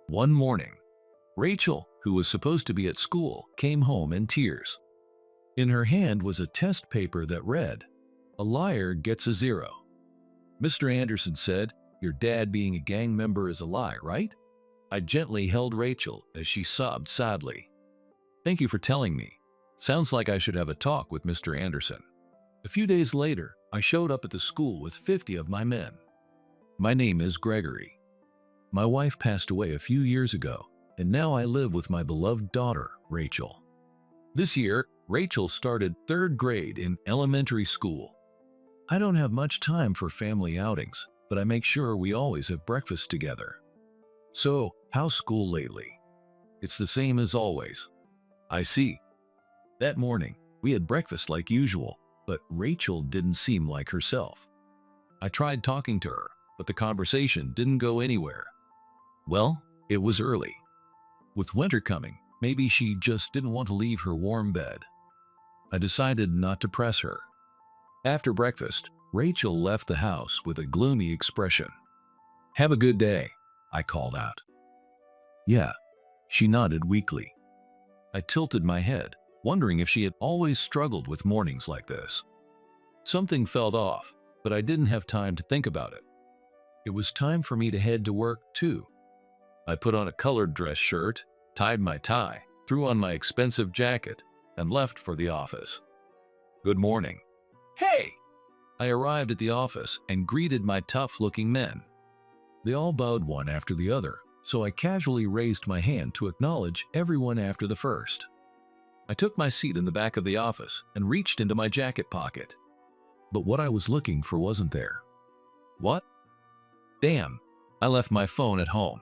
One morning, Rachel, who was supposed to be at school, came home in tears. In her hand was a test paper that read, "A liar gets a 0." Mr. Anderson said, "Your dad being a gang member is a lie, right?" I gently held Rachel as she sobbed sadly. "Thank you for telling me. Sounds like I should have a talk with Mr. Anderson." A few days later, I showed up at the school with 50 of my men. My name is Gregory. My wife passed away a few years ago, and now I live with my beloved daughter, Rachel. This year, Rachel started 3rd grade in elementary school. I don't have much time for family outings, but I make sure we always have breakfast together. "So, how's school lately?" "It's the same as always." "I see." That morning, we had breakfast like usual, but Rachel didn't seem like herself. I tried talking to her, but the conversation didn't go anywhere. Well, it was early. With winter coming, maybe she just didn't want to leave her warm bed. I decided not to press her. After breakfast, Rachel left the house with a gloomy expression. "Have a good day," I called out. "Yeah," she nodded weakly. I tilted my head, wondering if she had always struggled with mornings like this. Something felt off, but I didn't have time to think about it. It was time for me to head to work, too. I put on a colored dress shirt, tied my tie, threw on my expensive jacket, and left for the office. "Good morning." "Hey!" I arrived at the office and greeted my tough-looking men. They all bowed one after the other, so I casually raised my hand to acknowledge everyone after the first. I took my seat in the back of the office and reached into my jacket pocket. But what I was looking for wasn't there. What? Damn, I left my phone at home.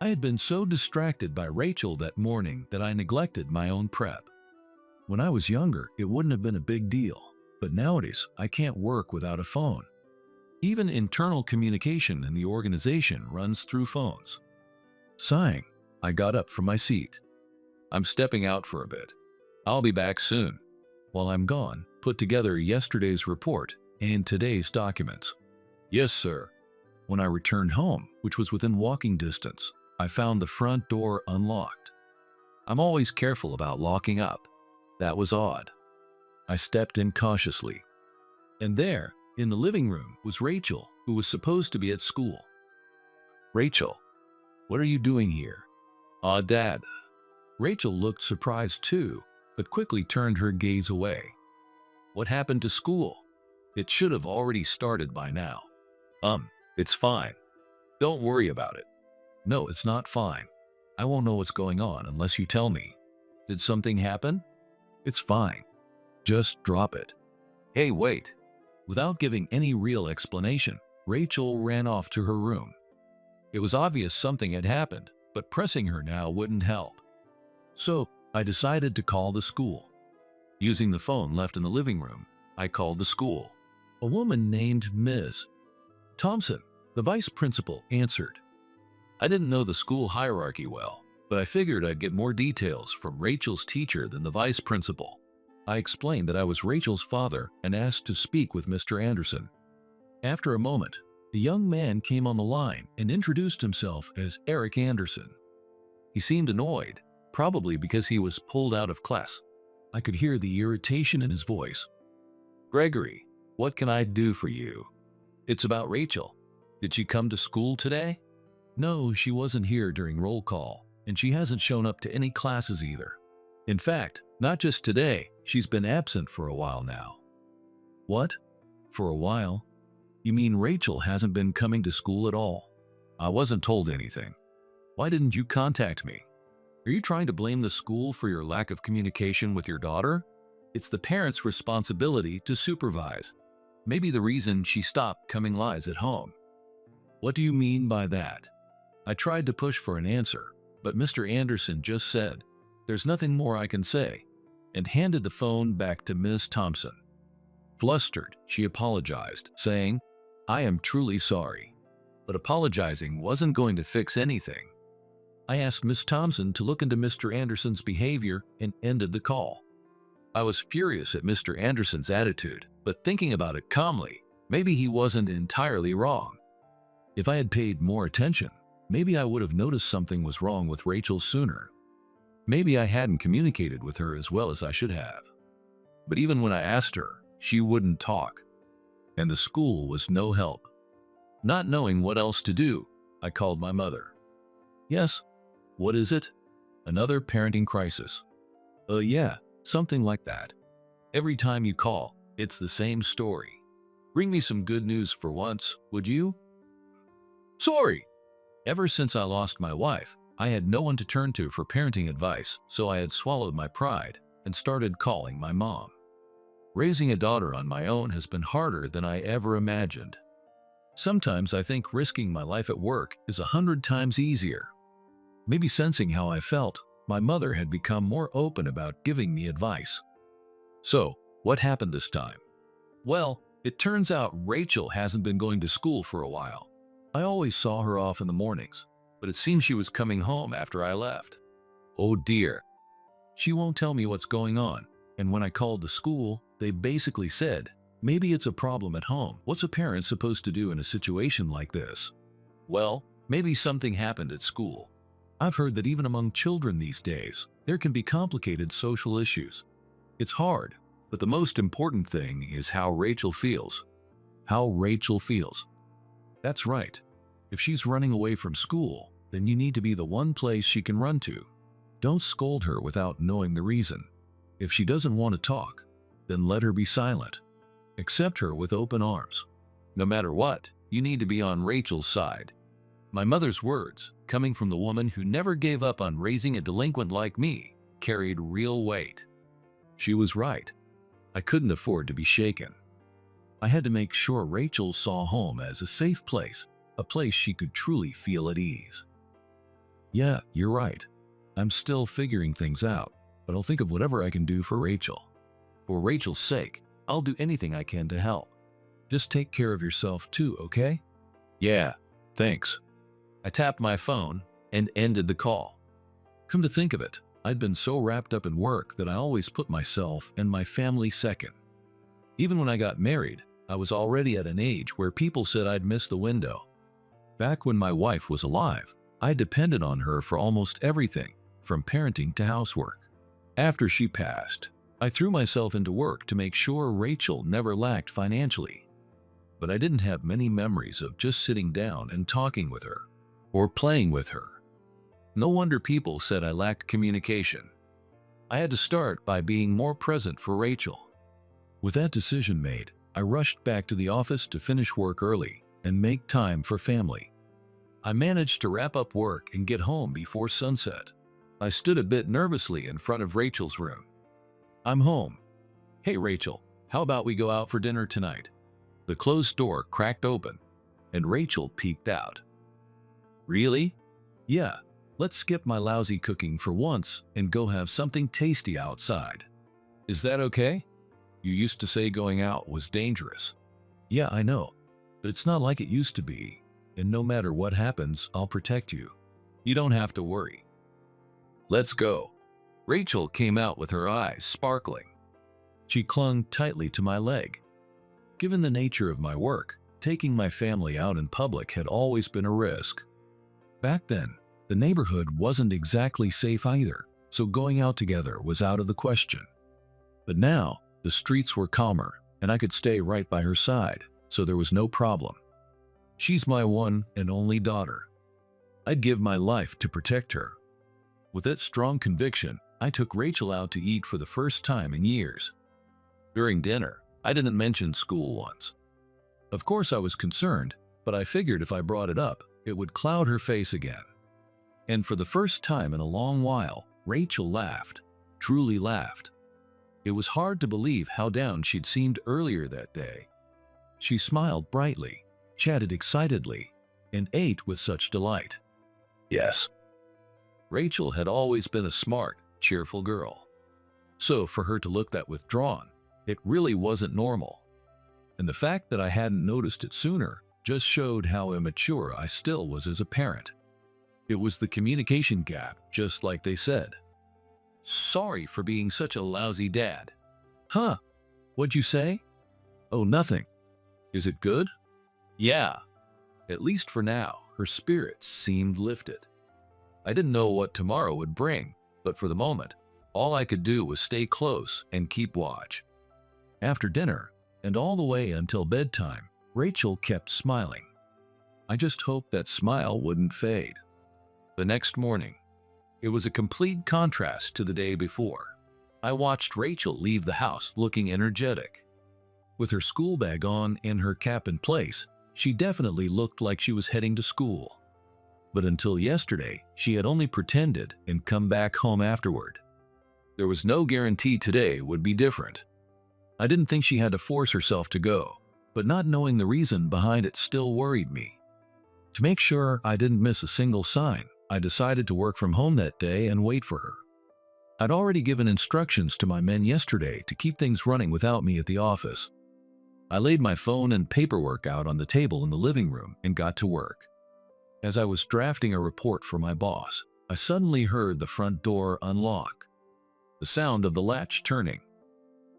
I had been so distracted by Rachel that morning that I neglected my own prep. When I was younger, it wouldn't have been a big deal, but nowadays I can't work without a phone. Even internal communication in the organization runs through phones. Sighing, I got up from my seat. "I'm stepping out for a bit. I'll be back soon." While I'm gone, put together yesterday's report and today's documents. "Yes, sir." When I returned home, which was within walking distance, I found the front door unlocked. I'm always careful about locking up. That was odd. I stepped in cautiously. And there, in the living room, was Rachel, who was supposed to be at school. "Rachel, what are you doing here?" Dad." Rachel looked surprised too, but quickly turned her gaze away. "What happened to school? It should have already started by now." It's fine. Don't worry about it." "No, it's not fine. I won't know what's going on unless you tell me." "Did something happen?" "It's fine. Just drop it." "Hey, wait." Without giving any real explanation, Rachel ran off to her room. It was obvious something had happened, but pressing her now wouldn't help. So, I decided to call the school. Using the phone left in the living room, I called the school. A woman named Ms. Thompson, the vice principal, answered. I didn't know the school hierarchy well, but I figured I'd get more details from Rachel's teacher than the vice principal. I explained that I was Rachel's father and asked to speak with Mr. Anderson. After a moment, a young man came on the line and introduced himself as Eric Anderson. He seemed annoyed, probably because he was pulled out of class. I could hear the irritation in his voice. "Gregory, what can I do for you?" "It's about Rachel. Did she come to school today?" "No, she wasn't here during roll call, and she hasn't shown up to any classes either. In fact, not just today, she's been absent for a while now." "What? For a while? You mean Rachel hasn't been coming to school at all?" "I wasn't told anything." "Why didn't you contact me? Are you trying to blame the school for your lack of communication with your daughter? It's the parents' responsibility to supervise. Maybe the reason she stopped coming lies at home." "What do you mean by that?" I tried to push for an answer, but Mr. Anderson just said, "There's nothing more I can say," and handed the phone back to Ms. Thompson. Flustered, she apologized, saying, "I am truly sorry." But apologizing wasn't going to fix anything. I asked Ms. Thompson to look into Mr. Anderson's behavior and ended the call. I was furious at Mr. Anderson's attitude, but thinking about it calmly, maybe he wasn't entirely wrong. If I had paid more attention, Maybe I would have noticed something was wrong with Rachel sooner. Maybe I hadn't communicated with her as well as I should have. But even when I asked her, she wouldn't talk. And the school was no help. Not knowing what else to do, I called my mother. Yes, what is it? Another parenting crisis. Yeah, something like that. Every time you call, it's the same story. Bring me some good news for once, would you? Sorry! Ever since I lost my wife, I had no one to turn to for parenting advice, so I had swallowed my pride and started calling my mom. Raising a daughter on my own has been harder than I ever imagined. Sometimes I think risking my life at work is 100 times easier. Maybe sensing how I felt, my mother had become more open about giving me advice. So, what happened this time? Well, it turns out Rachel hasn't been going to school for a while. I always saw her off in the mornings, but it seems she was coming home after I left. Oh dear. She won't tell me what's going on, and when I called the school, they basically said, maybe it's a problem at home. What's a parent supposed to do in a situation like this? Well, maybe something happened at school. I've heard that even among children these days, there can be complicated social issues. It's hard, but the most important thing is how Rachel feels. How Rachel feels. That's right. If she's running away from school, then you need to be the one place she can run to. Don't scold her without knowing the reason. If she doesn't want to talk, then let her be silent. Accept her with open arms. No matter what, you need to be on Rachel's side. My mother's words, coming from the woman who never gave up on raising a delinquent like me, carried real weight. She was right. I couldn't afford to be shaken. I had to make sure Rachel saw home as a safe place, a place she could truly feel at ease. Yeah, you're right. I'm still figuring things out, but I'll think of whatever I can do for Rachel. For Rachel's sake, I'll do anything I can to help. Just take care of yourself too, okay? Yeah, thanks. I tapped my phone and ended the call. Come to think of it, I'd been so wrapped up in work that I always put myself and my family second. Even when I got married, I was already at an age where people said I'd miss the window. Back when my wife was alive, I depended on her for almost everything, from parenting to housework. After she passed, I threw myself into work to make sure Rachel never lacked financially. But I didn't have many memories of just sitting down and talking with her, or playing with her. No wonder people said I lacked communication. I had to start by being more present for Rachel. With that decision made, I rushed back to the office to finish work early and make time for family. I managed to wrap up work and get home before sunset. I stood a bit nervously in front of Rachel's room. I'm home. Hey Rachel, how about we go out for dinner tonight? The closed door cracked open, and Rachel peeked out. Really? Yeah, let's skip my lousy cooking for once and go have something tasty outside. Is that okay? You used to say going out was dangerous. Yeah, I know, but it's not like it used to be, and no matter what happens, I'll protect you. You don't have to worry. Let's go. Rachel came out with her eyes sparkling. She clung tightly to my leg. Given the nature of my work, taking my family out in public had always been a risk. Back then, the neighborhood wasn't exactly safe either, so going out together was out of the question. But now, the streets were calmer, and I could stay right by her side, so there was no problem. She's my one and only daughter. I'd give my life to protect her. With that strong conviction, I took Rachel out to eat for the first time in years. During dinner, I didn't mention school once. Of course I was concerned, but I figured if I brought it up, it would cloud her face again. And for the first time in a long while, Rachel laughed, truly laughed. It was hard to believe how down she'd seemed earlier that day. She smiled brightly, chatted excitedly, and ate with such delight. Yes. Rachel had always been a smart, cheerful girl. So for her to look that withdrawn, it really wasn't normal. And the fact that I hadn't noticed it sooner just showed how immature I still was as a parent. It was the communication gap, just like they said. Sorry for being such a lousy dad. Huh? What'd you say? Oh, nothing. Is it good? Yeah. At least for now, Her spirits seemed lifted. I didn't know what tomorrow would bring, but for the moment, all I could do was stay close and keep watch. After dinner, and all the way until bedtime, Rachel kept smiling. I just hoped that smile wouldn't fade. The next morning, it was a complete contrast to the day before. I watched Rachel leave the house looking energetic. With her school bag on and her cap in place, she definitely looked like she was heading to school. But until yesterday, she had only pretended and come back home afterward. There was no guarantee today would be different. I didn't think she had to force herself to go, but not knowing the reason behind it still worried me. To make sure I didn't miss a single sign, I decided to work from home that day and wait for her. I'd already given instructions to my men yesterday to keep things running without me at the office. I laid my phone and paperwork out on the table in the living room and got to work. As I was drafting a report for my boss, I suddenly heard the front door unlock. The sound of the latch turning.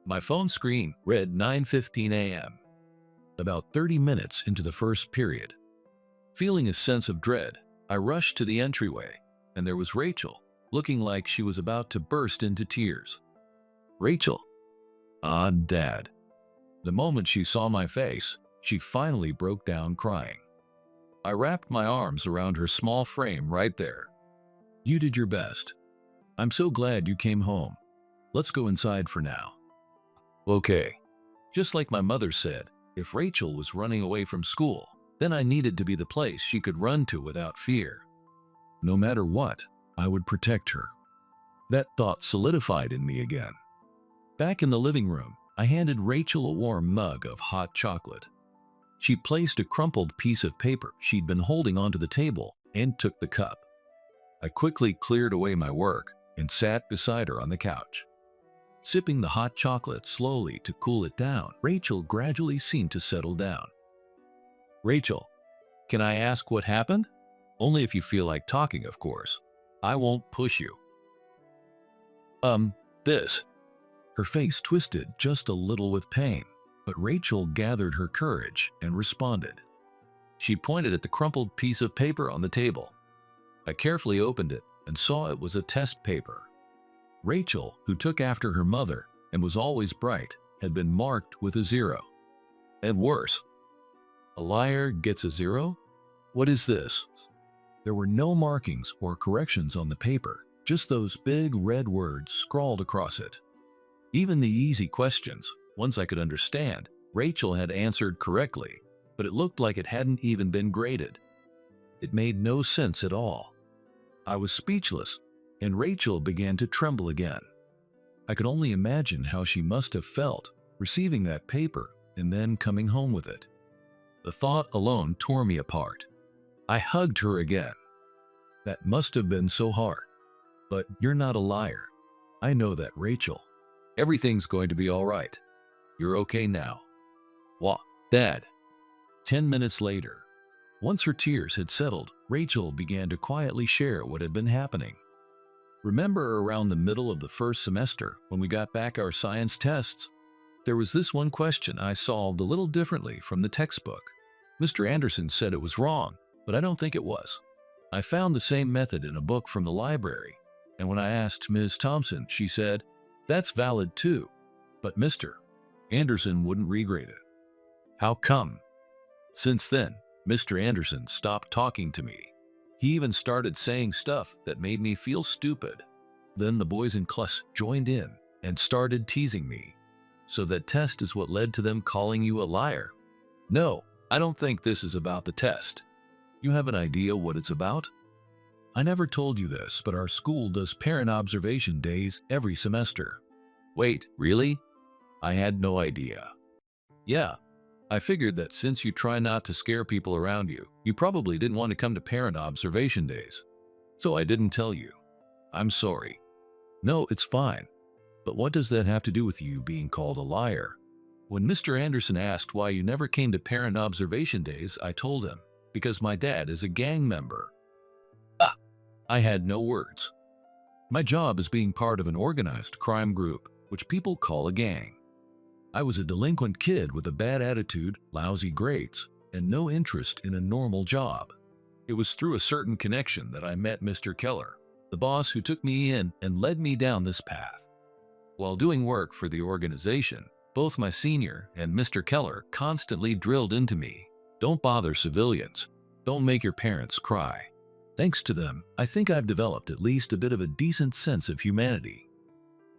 My phone screen read 9:15 a.m. About 30 minutes into the first period. Feeling a sense of dread, I rushed to the entryway, and there was Rachel, looking like she was about to burst into tears. "Rachel." "Ah, Dad." The moment she saw my face, she finally broke down crying. I wrapped my arms around her small frame right there. "You did your best. I'm so glad you came home. Let's go inside for now." "Okay." Just like my mother said, if Rachel was running away from school, then I needed to be the place she could run to without fear. No matter what, I would protect her. That thought solidified in me again. Back in the living room, I handed Rachel a warm mug of hot chocolate. She placed a crumpled piece of paper she'd been holding onto the table and took the cup. I quickly cleared away my work and sat beside her on the couch. Sipping the hot chocolate slowly to cool it down, Rachel gradually seemed to settle down. "Rachel, can I ask what happened? Only if you feel like talking, of course. I won't push you." This." Her face twisted just a little with pain, but Rachel gathered her courage and responded. She pointed at the crumpled piece of paper on the table. I carefully opened it and saw it was a test paper. Rachel, who took after her mother and was always bright, had been marked with a 0. And worse. A liar gets a 0? What is this? There were no markings or corrections on the paper, just those big red words scrawled across it. Even the easy questions, ones I could understand, Rachel had answered correctly, but it looked like it hadn't even been graded. It made no sense at all. I was speechless, and Rachel began to tremble again. I could only imagine how she must have felt receiving that paper and then coming home with it. The thought alone tore me apart. I hugged her again. "That must have been so hard. But you're not a liar. I know that, Rachel. Everything's going to be all right. You're okay now." "What, Dad?" 10 minutes later, once her tears had settled, Rachel began to quietly share what had been happening. "Remember around the middle of the first semester when we got back our science tests? There was this one question I solved a little differently from the textbook. Mr. Anderson said it was wrong, but I don't think it was. I found the same method in a book from the library, and when I asked Ms. Thompson, she said, 'That's valid too, but Mr. Anderson wouldn't regrade it.' How come?" Since then, Mr. Anderson stopped talking to me. He even started saying stuff that made me feel stupid. Then the boys in class joined in and started teasing me. "So that test is what led to them calling you a liar?" "No, I don't think this is about the test. You have an idea what it's about?" "I never told you this, but our school does parent observation days every semester." "Wait, really? I had no idea." "Yeah. I figured that since you try not to scare people around you, you probably didn't want to come to parent observation days. So I didn't tell you. I'm sorry." "No, it's fine. But what does that have to do with you being called a liar?" "When Mr. Anderson asked why you never came to parent observation days, I told him, because my dad is a gang member." I had no words. My job is being part of an organized crime group, which people call a gang. I was a delinquent kid with a bad attitude, lousy grades, and no interest in a normal job. It was through a certain connection that I met Mr. Keller, the boss who took me in and led me down this path. While doing work for the organization, both my senior and Mr. Keller constantly drilled into me, "Don't bother civilians. Don't make your parents cry." Thanks to them, I think I've developed at least a bit of a decent sense of humanity.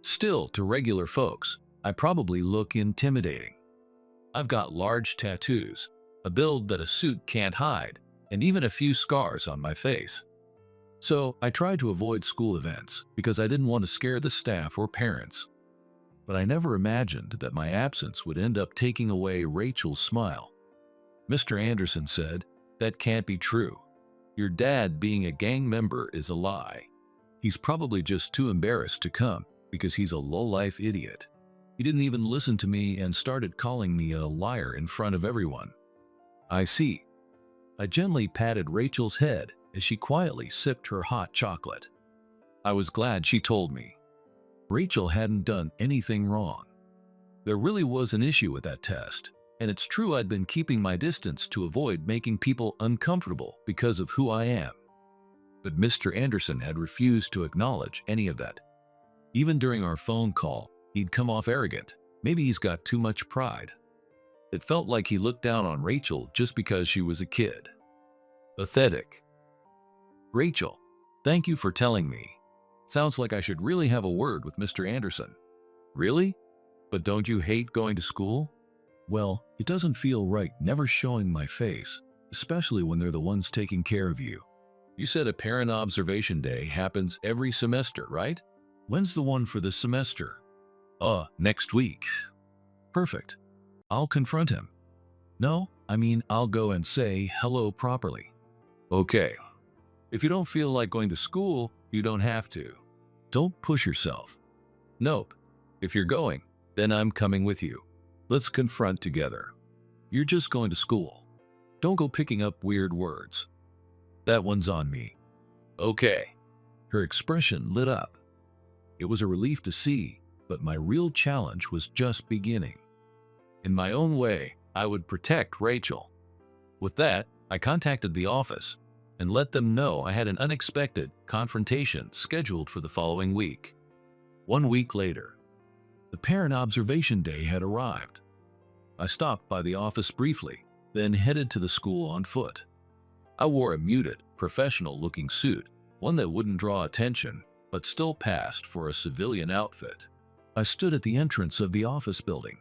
Still, to regular folks, I probably look intimidating. I've got large tattoos, a build that a suit can't hide, and even a few scars on my face. So I try to avoid school events because I didn't want to scare the staff or parents. But I never imagined that my absence would end up taking away Rachel's smile. Mr. Anderson said, "That can't be true. Your dad being a gang member is a lie. He's probably just too embarrassed to come because he's a low-life idiot. He didn't even listen to me and started calling me a liar in front of everyone." I see. I gently patted Rachel's head as she quietly sipped her hot chocolate. I was glad she told me. Rachel hadn't done anything wrong. There really was an issue with that test, and it's true I'd been keeping my distance to avoid making people uncomfortable because of who I am. But Mr. Anderson had refused to acknowledge any of that. Even during our phone call, he'd come off arrogant. Maybe he's got too much pride. It felt like he looked down on Rachel just because she was a kid. Pathetic. "Rachel, thank you for telling me. Sounds like I should really have a word with Mr. Anderson." "Really? But don't you hate going to school?" "Well, it doesn't feel right never showing my face, especially when they're the ones taking care of you." "You said a parent observation day happens every semester, right?" "When's the one for this semester?" Next week." "Perfect. I'll confront him." "No, I mean I'll go and say hello properly." "Okay. If you don't feel like going to school, you don't have to." "Don't push yourself." "Nope. If you're going, then I'm coming with you. Let's confront together." "You're just going to school. Don't go picking up weird words." "That one's on me." "Okay." Her expression lit up. It was a relief to see, but my real challenge was just beginning. In my own way, I would protect Rachel. With that, I contacted the office and let them know I had an unexpected confrontation scheduled for the following week. 1 week later, the parent observation day had arrived. I stopped by the office briefly, then headed to the school on foot. I wore a muted, professional-looking suit, one that wouldn't draw attention, but still passed for a civilian outfit. I stood at the entrance of the office building.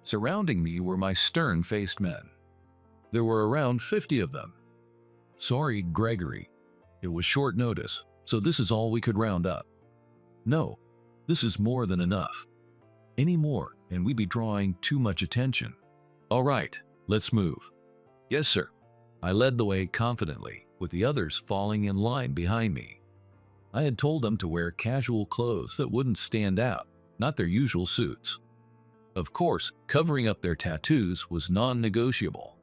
Surrounding me were my stern-faced men. There were around 50 of them. "Sorry, Gregory. It was short notice, so this is all we could round up." "No, this is more than enough. Any more, and we'd be drawing too much attention." "All right, let's move." "Yes, sir." I led the way confidently, with the others falling in line behind me. I had told them to wear casual clothes that wouldn't stand out, not their usual suits. Of course, covering up their tattoos was non-negotiable.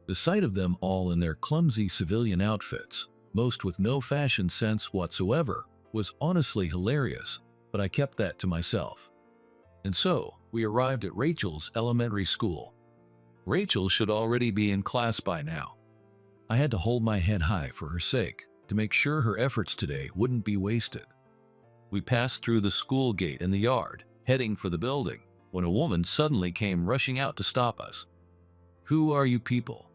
The sight of them all in their clumsy civilian outfits, most with no fashion sense whatsoever, was honestly hilarious, but I kept that to myself. And so, we arrived at Rachel's elementary school. Rachel should already be in class by now. I had to hold my head high for her sake, to make sure her efforts today wouldn't be wasted. We passed through the school gate in the yard, heading for the building, when a woman suddenly came rushing out to stop us. "Who are you people?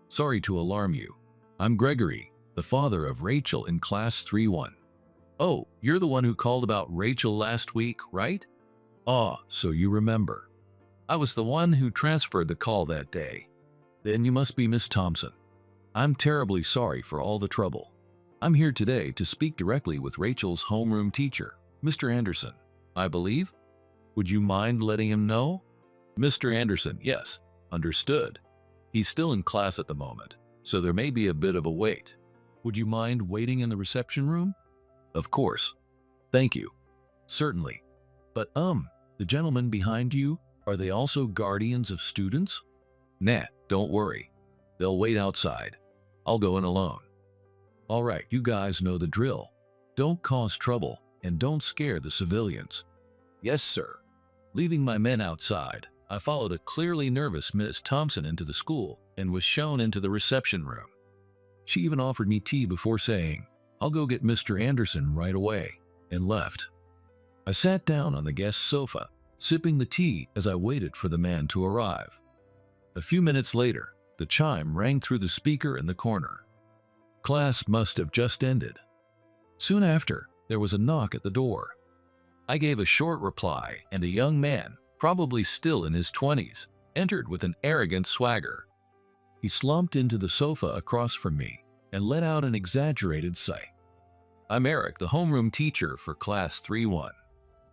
Sorry to alarm you. I'm Gregory, the father of Rachel in Class 3-1. "Oh, you're the one who called about Rachel last week, right? Ah, so you remember. I was the one who transferred the call that day. Then you must be Miss Thompson. I'm terribly sorry for all the trouble. I'm here today to speak directly with Rachel's homeroom teacher, Mr. Anderson, I believe. Would you mind letting him know?" "Mr. Anderson, yes. Understood. He's still in class at the moment, so there may be a bit of a wait. Would you mind waiting in the reception room?" "Of course. Thank you." "Certainly. But the gentlemen behind you, are they also guardians of students?" "Nah, don't worry. They'll wait outside. I'll go in alone." "All right, you guys know the drill. Don't cause trouble and don't scare the civilians." "Yes, sir." Leaving my men outside, I followed a clearly nervous Miss Thompson into the school and was shown into the reception room. She even offered me tea before saying, "I'll go get Mr. Anderson right away," and left. I sat down on the guest sofa, sipping the tea as I waited for the man to arrive. A few minutes later, the chime rang through the speaker in the corner. Class must have just ended. Soon after, there was a knock at the door. I gave a short reply, and a young man, probably still in his 20s, entered with an arrogant swagger. He slumped into the sofa across from me and let out an exaggerated sigh. "I'm Eric, the homeroom teacher for Class 3-1.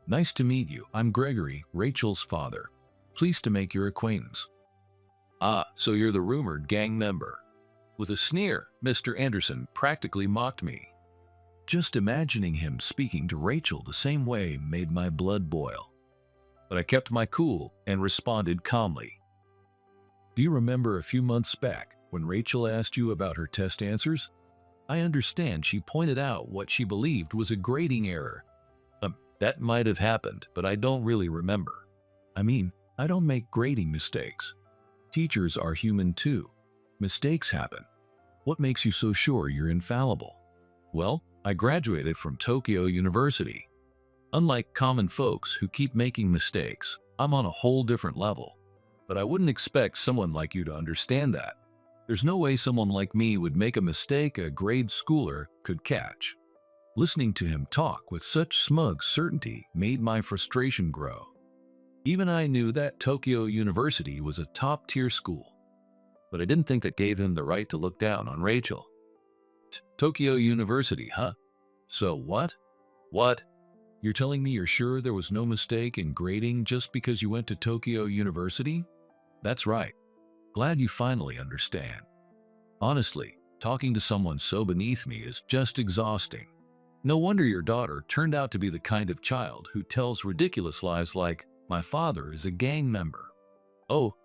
Nice to meet you. I'm Gregory, Rachel's father. Pleased to make your acquaintance." "Ah, so you're the rumored gang member." With a sneer, Mr. Anderson practically mocked me. Just imagining him speaking to Rachel the same way made my blood boil. But I kept my cool and responded calmly. "Do you remember a few months back when Rachel asked you about her test answers? I understand she pointed out what she believed was a grading error." That might have happened, but I don't really remember. I mean, I don't make grading mistakes. Teachers are human too. Mistakes happen. What makes you so sure you're infallible?" "Well, I graduated from Tokyo University. Unlike common folks who keep making mistakes, I'm on a whole different level. But I wouldn't expect someone like you to understand that. There's no way someone like me would make a mistake a grade schooler could catch." Listening to him talk with such smug certainty made my frustration grow. Even I knew that Tokyo University was a top-tier school, but I didn't think that gave him the right to look down on Rachel. "Tokyo University, huh? So what? What? You're telling me you're sure there was no mistake in grading just because you went to Tokyo University?" "That's right. Glad you finally understand. Honestly, talking to someone so beneath me is just exhausting. No wonder your daughter turned out to be the kind of child who tells ridiculous lies like, 'My father is a gang member.'" "Oh,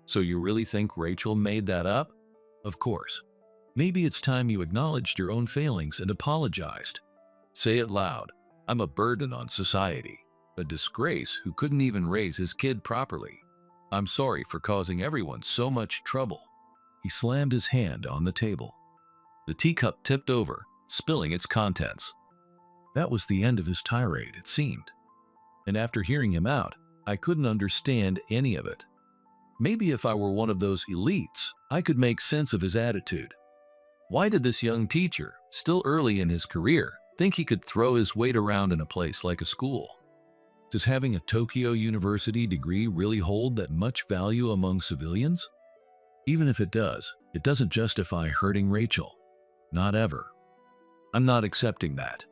so you really think Rachel made that up?" "Of course. Maybe it's time you acknowledged your own failings and apologized. Say it loud. I'm a burden on society, a disgrace who couldn't even raise his kid properly. I'm sorry for causing everyone so much trouble." He slammed his hand on the table. The teacup tipped over, spilling its contents. That was the end of his tirade, it seemed. And after hearing him out, I couldn't understand any of it. Maybe if I were one of those elites, I could make sense of his attitude. Why did this young teacher, still early in his career, think he could throw his weight around in a place like a school? Does having a Tokyo University degree really hold that much value among civilians? Even if it does, it doesn't justify hurting Rachel. Not ever. I'm not accepting that.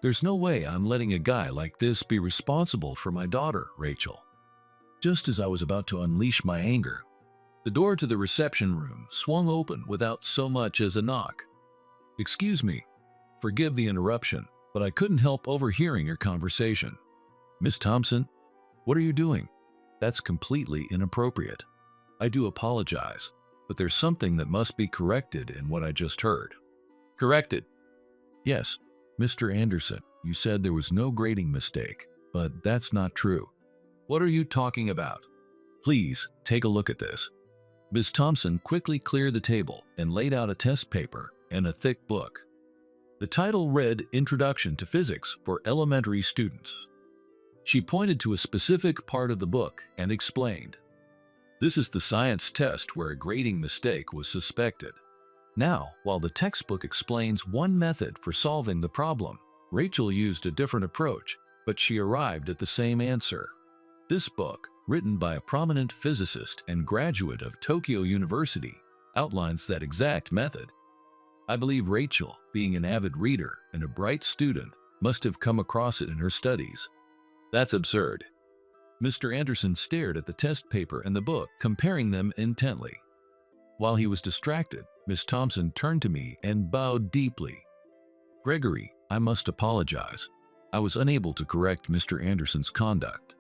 There's no way I'm letting a guy like this be responsible for my daughter, Rachel. Just as I was about to unleash my anger, the door to the reception room swung open without so much as a knock. "Excuse me. Forgive the interruption, but I couldn't help overhearing your conversation. Miss Thompson, what are you doing? That's completely inappropriate. I do apologize, but there's something that must be corrected in what I just heard." "Corrected?" "Yes, Mr. Anderson, you said there was no grading mistake, but that's not true." "What are you talking about?" "Please, take a look at this." Miss Thompson quickly cleared the table and laid out a test paper and a thick book. The title read Introduction to Physics for Elementary Students. She pointed to a specific part of the book and explained, "This is the science test where a grading mistake was suspected." Now, while the textbook explains one method for solving the problem, Rachel used a different approach, but she arrived at the same answer. This book, written by a prominent physicist and graduate of Tokyo University, outlines that exact method. I believe Rachel, being an avid reader and a bright student, must have come across it in her studies. That's absurd. Mr. Anderson stared at the test paper and the book, comparing them intently. While he was distracted, Miss Thompson turned to me and bowed deeply. "Gregory, I must apologize. I was unable to correct Mr. Anderson's conduct.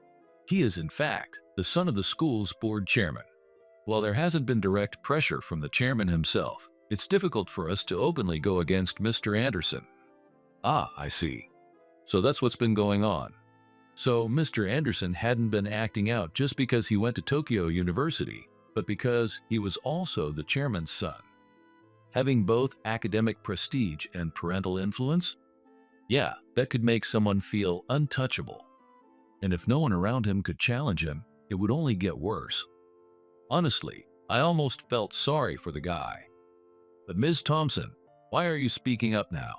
He is, in fact, the son of the school's board chairman. While there hasn't been direct pressure from the chairman himself, it's difficult for us to openly go against Mr. Anderson." "Ah, I see. So that's what's been going on. So Mr. Anderson hadn't been acting out just because he went to Tokyo University, but because he was also the chairman's son." Having both academic prestige and parental influence? Yeah, that could make someone feel untouchable. And if no one around him could challenge him, it would only get worse. Honestly, I almost felt sorry for the guy. But Ms. Thompson, why are you speaking up now?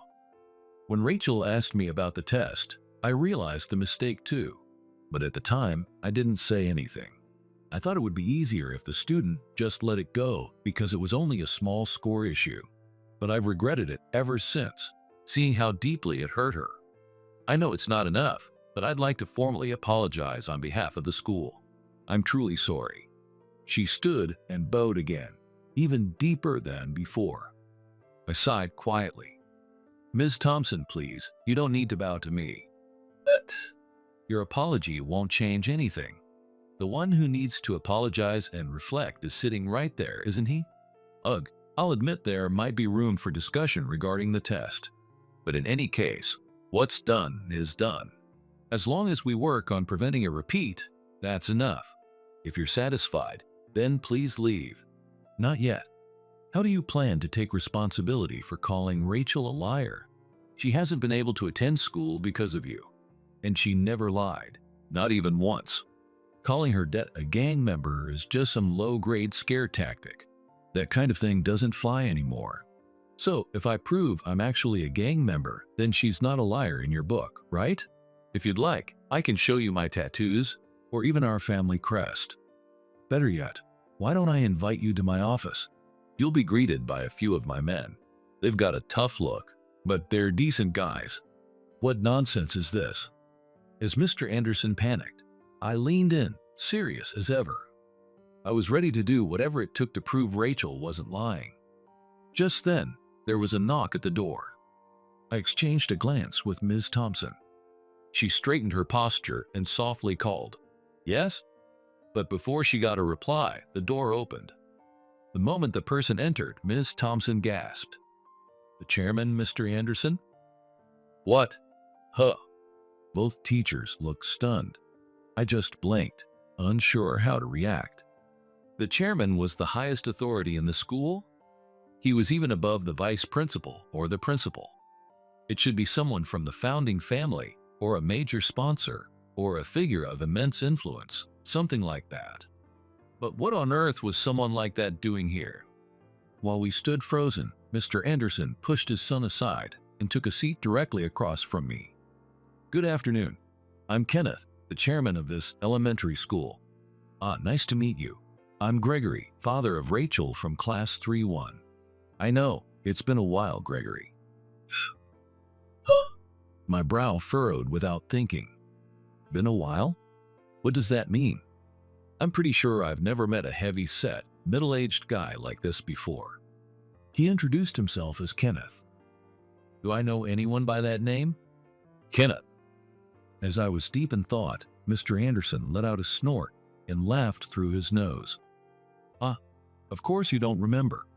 When Rachel asked me about the test, I realized the mistake too. But at the time, I didn't say anything. I thought it would be easier if the student just let it go because it was only a small score issue. But I've regretted it ever since, seeing how deeply it hurt her. I know it's not enough, but I'd like to formally apologize on behalf of the school. I'm truly sorry. She stood and bowed again, even deeper than before. I sighed quietly. Ms. Thompson, please, you don't need to bow to me. But your apology won't change anything. The one who needs to apologize and reflect is sitting right there, isn't he? Ugh, I'll admit there might be room for discussion regarding the test. But in any case, what's done is done. As long as we work on preventing a repeat, that's enough. If you're satisfied, then please leave. Not yet. How do you plan to take responsibility for calling Rachel a liar? She hasn't been able to attend school because of you. And she never lied, not even once. Calling her a gang member is just some low-grade scare tactic. That kind of thing doesn't fly anymore. So, if I prove I'm actually a gang member, then she's not a liar in your book, right? If you'd like, I can show you my tattoos, or even our family crest. Better yet, why don't I invite you to my office? You'll be greeted by a few of my men. They've got a tough look, but they're decent guys. What nonsense is this? As Mr. Anderson panicked, I leaned in, serious as ever. I was ready to do whatever it took to prove Rachel wasn't lying. Just then, there was a knock at the door. I exchanged a glance with Ms. Thompson. She straightened her posture and softly called, "Yes?" But before she got a reply, the door opened. The moment the person entered, Ms. Thompson gasped. "The chairman, Mr. Anderson?" "What? Huh?" Both teachers looked stunned. I just blinked, unsure how to react. The chairman was the highest authority in the school? He was even above the vice principal or the principal. It should be someone from the founding family, or a major sponsor, or a figure of immense influence, something like that. But what on earth was someone like that doing here? While we stood frozen, Mr. Anderson pushed his son aside and took a seat directly across from me. "Good afternoon. I'm Kenneth, the chairman of this elementary school. Nice to meet you. I'm Gregory, father of Rachel from class 3-1. I know, it's been a while, Gregory." My brow furrowed without thinking. Been a while? What does that mean? I'm pretty sure I've never met a heavy-set, middle-aged guy like this before. He introduced himself as Kenneth. Do I know anyone by that name? Kenneth. As I was deep in thought, Mr. Anderson let out a snort and laughed through his nose. Of course you don't remember.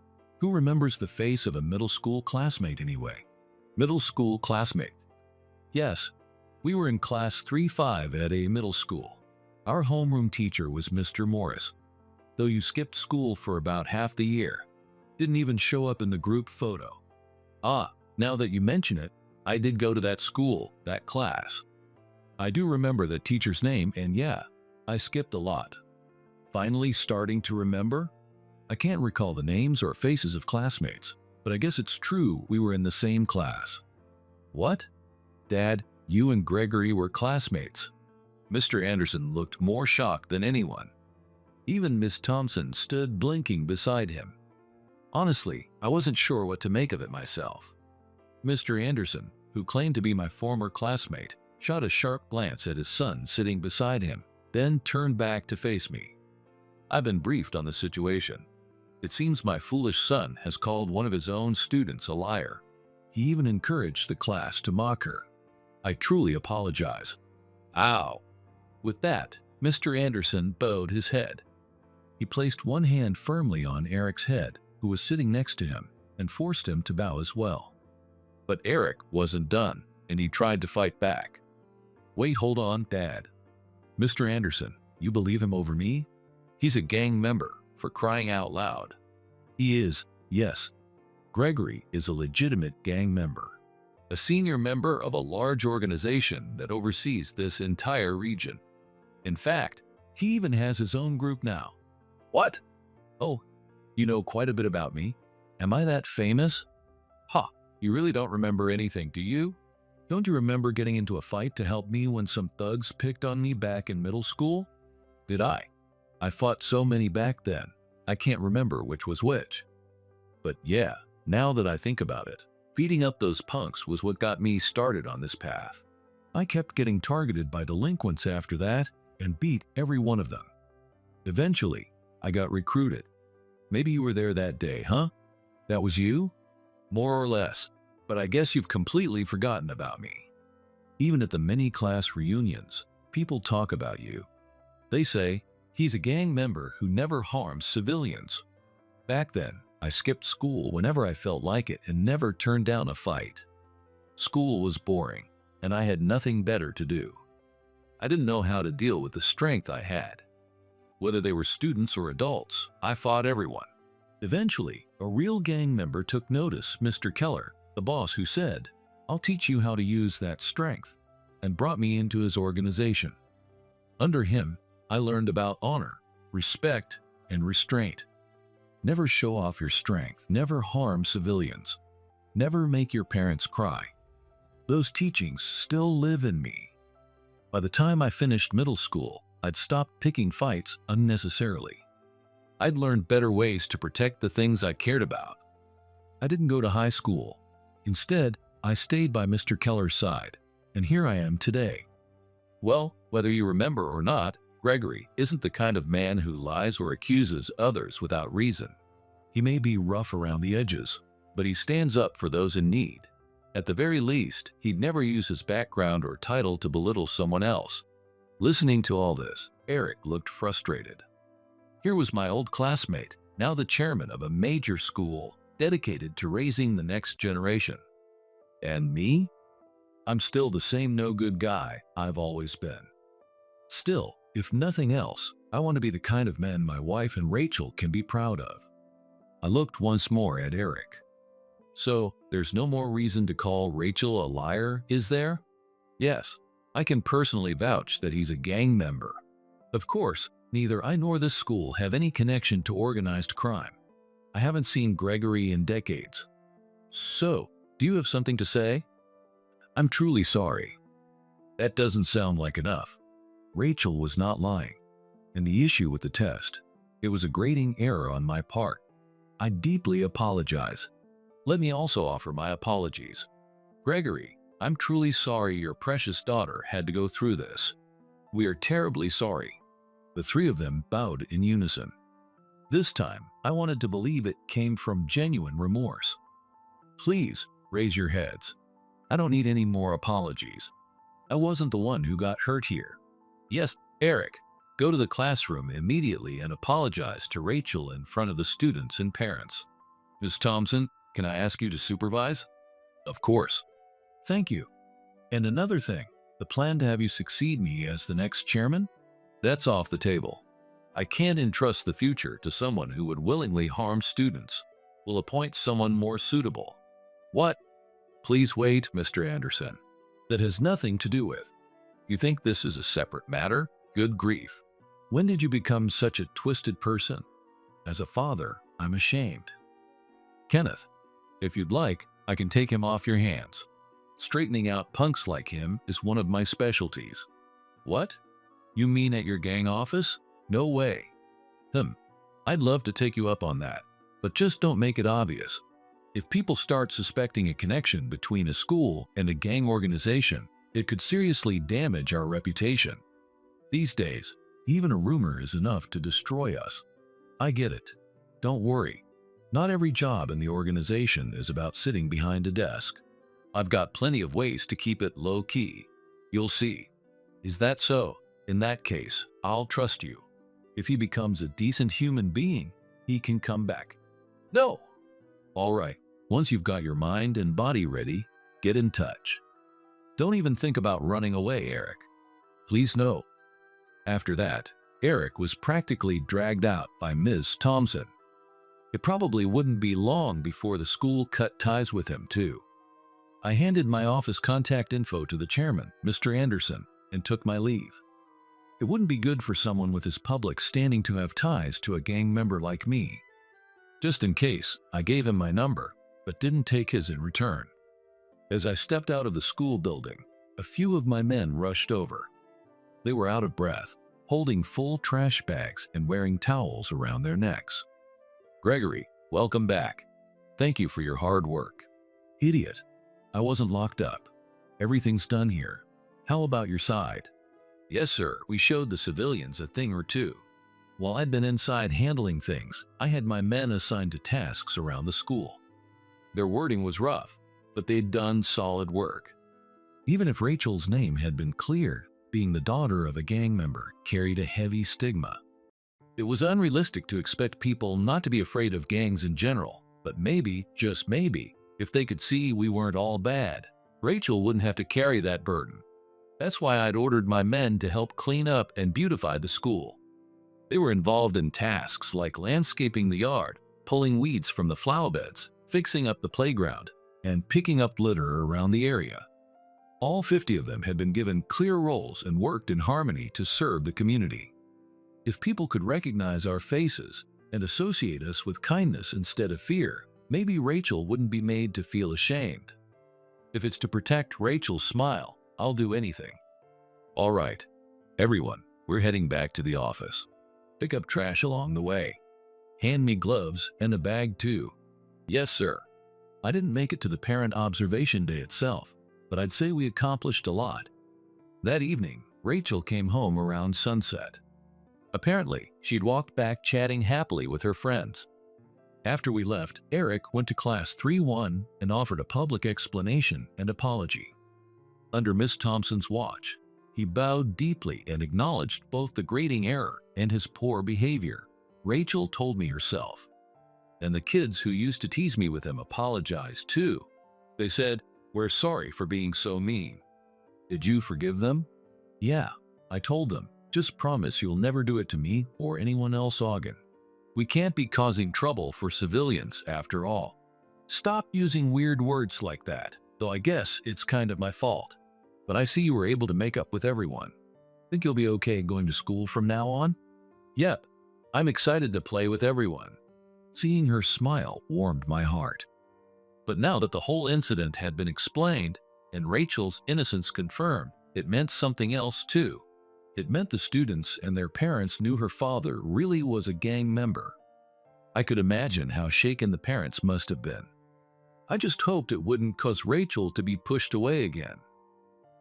Who remembers the face of a middle school classmate anyway? Middle school classmate. Yes, we were in class 3-5 at a middle school. Our homeroom teacher was Mr. Morris. Though you skipped school for about half the year. Didn't even show up in the group photo. Now that you mention it, I did go to that school, that class. I do remember the teacher's name, and yeah, I skipped a lot. Finally starting to remember? I can't recall the names or faces of classmates, but I guess it's true we were in the same class. What? Dad, you and Gregory were classmates. Mr. Anderson looked more shocked than anyone. Even Miss Thompson stood blinking beside him. Honestly, I wasn't sure what to make of it myself. Mr. Anderson, who claimed to be my former classmate, shot a sharp glance at his son sitting beside him, then turned back to face me. I've been briefed on the situation. It seems my foolish son has called one of his own students a liar. He even encouraged the class to mock her. I truly apologize. Ow. With that, Mr. Anderson bowed his head. He placed one hand firmly on Eric's head, who was sitting next to him, and forced him to bow as well. But Eric wasn't done, and he tried to fight back. Wait, hold on, Dad. Mr. Anderson, you believe him over me? He's a gang member, for crying out loud. He is, yes. Gregory is a legitimate gang member, a senior member of a large organization that oversees this entire region. In fact, he even has his own group now. What? Oh, you know quite a bit about me. Am I that famous? Ha, you really don't remember anything, do you? Don't you remember getting into a fight to help me when some thugs picked on me back in middle school? Did I? I fought so many back then, I can't remember which was which. But yeah, now that I think about it, beating up those punks was what got me started on this path. I kept getting targeted by delinquents after that and beat every one of them. Eventually, I got recruited. Maybe you were there that day, huh? That was you? More or less, but I guess you've completely forgotten about me. Even at the many class reunions, people talk about you. They say, he's a gang member who never harms civilians. Back then, I skipped school whenever I felt like it and never turned down a fight. School was boring, and I had nothing better to do. I didn't know how to deal with the strength I had. Whether they were students or adults, I fought everyone. Eventually, a real gang member took notice, Mr. Keller, the boss, who said, "I'll teach you how to use that strength," and brought me into his organization. Under him, I learned about honor, respect, and restraint. Never show off your strength, never harm civilians, never make your parents cry. Those teachings still live in me. By the time I finished middle school, I'd stopped picking fights unnecessarily. I'd learned better ways to protect the things I cared about. I didn't go to high school. Instead, I stayed by Mr. Keller's side, and here I am today. Well, whether you remember or not, Gregory isn't the kind of man who lies or accuses others without reason. He may be rough around the edges, but he stands up for those in need. At the very least, he'd never use his background or title to belittle someone else. Listening to all this, Eric looked frustrated. Here was my old classmate, now the chairman of a major school dedicated to raising the next generation. And me? I'm still the same no-good guy I've always been. Still, if nothing else, I want to be the kind of man my wife and Rachel can be proud of. I looked once more at Eric. So, there's no more reason to call Rachel a liar, is there? Yes, I can personally vouch that he's a gang member. Of course, neither I nor this school have any connection to organized crime. I haven't seen Gregory in decades. So, do you have something to say? I'm truly sorry. That doesn't sound like enough. Rachel was not lying. And the issue with the test, it was a grading error on my part. I deeply apologize. Let me also offer my apologies. Gregory, I'm truly sorry your precious daughter had to go through this. We are terribly sorry. The three of them bowed in unison. This time, I wanted to believe it came from genuine remorse. Please, raise your heads. I don't need any more apologies. I wasn't the one who got hurt here. Yes, Eric, go to the classroom immediately and apologize to Rachel in front of the students and parents. Ms. Thompson, can I ask you to supervise? Of course. Thank you. And another thing, the plan to have you succeed me as the next chairman? That's off the table. I can't entrust the future to someone who would willingly harm students. We'll appoint someone more suitable. What? Please wait, Mr. Anderson. That has nothing to do with. You think this is a separate matter? Good grief. When did you become such a twisted person? As a father, I'm ashamed. Kenneth, if you'd like, I can take him off your hands. Straightening out punks like him is one of my specialties. What? You mean at your gang office? No way. I'd love to take you up on that, but just don't make it obvious. If people start suspecting a connection between a school and a gang organization, it could seriously damage our reputation. These days, even a rumor is enough to destroy us. I get it. Don't worry. Not every job in the organization is about sitting behind a desk. I've got plenty of ways to keep it low-key. You'll see. Is that so? In that case, I'll trust you. If he becomes a decent human being, he can come back. No. All right. Once you've got your mind and body ready, get in touch. Don't even think about running away, Eric. Please no. After that, Eric was practically dragged out by Ms. Thompson. It probably wouldn't be long before the school cut ties with him, too. I handed my office contact info to the chairman, Mr. Anderson, and took my leave. It wouldn't be good for someone with his public standing to have ties to a gang member like me. Just in case, I gave him my number, but didn't take his in return. As I stepped out of the school building, a few of my men rushed over. They were out of breath, holding full trash bags and wearing towels around their necks. "Gregory, welcome back. Thank you for your hard work." "Idiot. I wasn't locked up. Everything's done here. How about your side?" "Yes, sir, we showed the civilians a thing or two." While I'd been inside handling things, I had my men assigned to tasks around the school. Their wording was rough, but they'd done solid work. Even if Rachel's name had been cleared, being the daughter of a gang member carried a heavy stigma. It was unrealistic to expect people not to be afraid of gangs in general, but maybe, just maybe, if they could see we weren't all bad, Rachel wouldn't have to carry that burden. That's why I'd ordered my men to help clean up and beautify the school. They were involved in tasks like landscaping the yard, pulling weeds from the flower beds, fixing up the playground, and picking up litter around the area. All 50 of them had been given clear roles and worked in harmony to serve the community. If people could recognize our faces and associate us with kindness instead of fear, maybe Rachel wouldn't be made to feel ashamed. If it's to protect Rachel's smile, I'll do anything. "All right, everyone, we're heading back to the office. Pick up trash along the way. Hand me gloves and a bag too." "Yes, sir." I didn't make it to the parent observation day itself, but I'd say we accomplished a lot. That evening, Rachel came home around sunset. Apparently, she'd walked back chatting happily with her friends. After we left, Eric went to class 3-1 and offered a public explanation and apology. Under Miss Thompson's watch, he bowed deeply and acknowledged both the grading error and his poor behavior. Rachel told me herself. And the kids who used to tease me with him apologized too. They said, "We're sorry for being so mean." "Did you forgive them?" "Yeah," I told them. "Just promise you'll never do it to me or anyone else again. We can't be causing trouble for civilians after all." "Stop using weird words like that, though I guess it's kind of my fault. But I see you were able to make up with everyone. Think you'll be okay going to school from now on?" "Yep, I'm excited to play with everyone." Seeing her smile warmed my heart. But now that the whole incident had been explained and Rachel's innocence confirmed, it meant something else too. It meant the students and their parents knew her father really was a gang member. I could imagine how shaken the parents must have been. I just hoped it wouldn't cause Rachel to be pushed away again.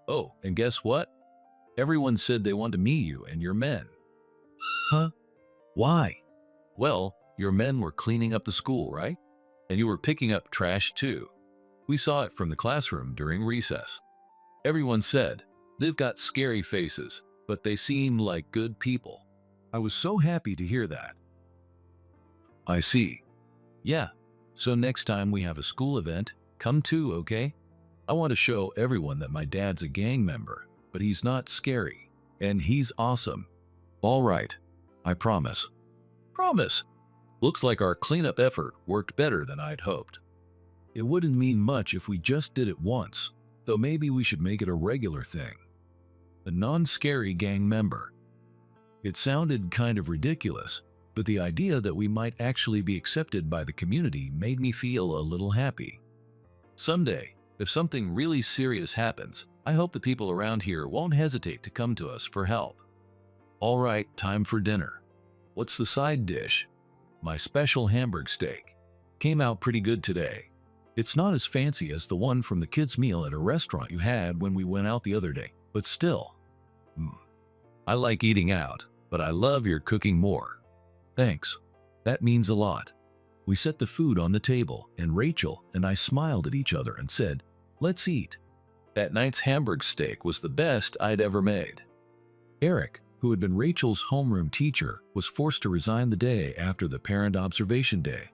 "Oh, and guess what? Everyone said they want to meet you and your men." "Huh? Why?" "Well, your men were cleaning up the school, right? And you were picking up trash too. We saw it from the classroom during recess. Everyone said, they've got scary faces, but they seem like good people." I was so happy to hear that. "I see. Yeah, so next time we have a school event, come too, okay? I want to show everyone that my dad's a gang member, but he's not scary, and he's awesome." "All right, I promise." "Promise." Looks like our cleanup effort worked better than I'd hoped. It wouldn't mean much if we just did it once, though maybe we should make it a regular thing. A non-scary gang member. It sounded kind of ridiculous, but the idea that we might actually be accepted by the community made me feel a little happy. Someday, if something really serious happens, I hope the people around here won't hesitate to come to us for help. All right, time for dinner. What's the side dish? My special Hamburg steak. Came out pretty good today. It's not as fancy as the one from the kids' meal at a restaurant you had when we went out the other day, but still. I like eating out, but I love your cooking more. Thanks. That means a lot. We set the food on the table, and Rachel and I smiled at each other and said, "Let's eat." That night's Hamburg steak was the best I'd ever made. Eric, who had been Rachel's homeroom teacher, was forced to resign the day after the parent observation day.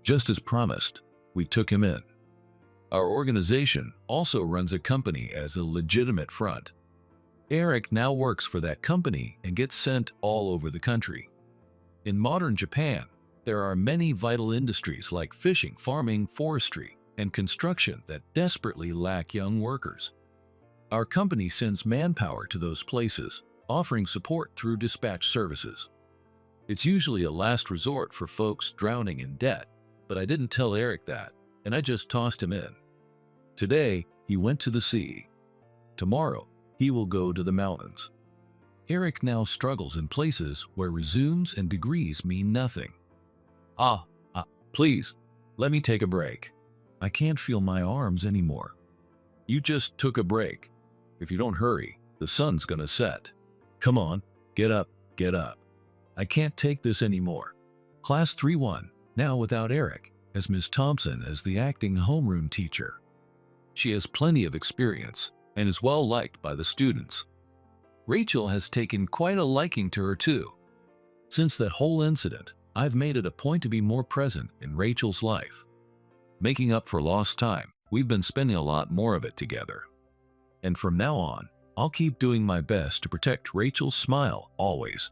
Just as promised, we took him in. Our organization also runs a company as a legitimate front. Eric now works for that company and gets sent all over the country. In modern Japan, There are many vital industries like fishing, farming, forestry, and construction that desperately lack young workers. Our company sends manpower to those places, offering support through dispatch services. It's usually a last resort for folks drowning in debt, but I didn't tell Eric that, and I just tossed him in. Today, he went to the sea. Tomorrow, he will go to the mountains. Eric now struggles in places where resumes and degrees mean nothing. Please, let me take a break. I can't feel my arms anymore. You just took a break. If you don't hurry, the sun's gonna set. Come on, get up, get up. I can't take this anymore. Class 3-1, now without Eric, as Ms. Thompson as the acting homeroom teacher. She has plenty of experience and is well liked by the students. Rachel has taken quite a liking to her too. Since that whole incident, I've made it a point to be more present in Rachel's life. Making up for lost time, we've been spending a lot more of it together. And from now on, I'll keep doing my best to protect Rachel's smile always.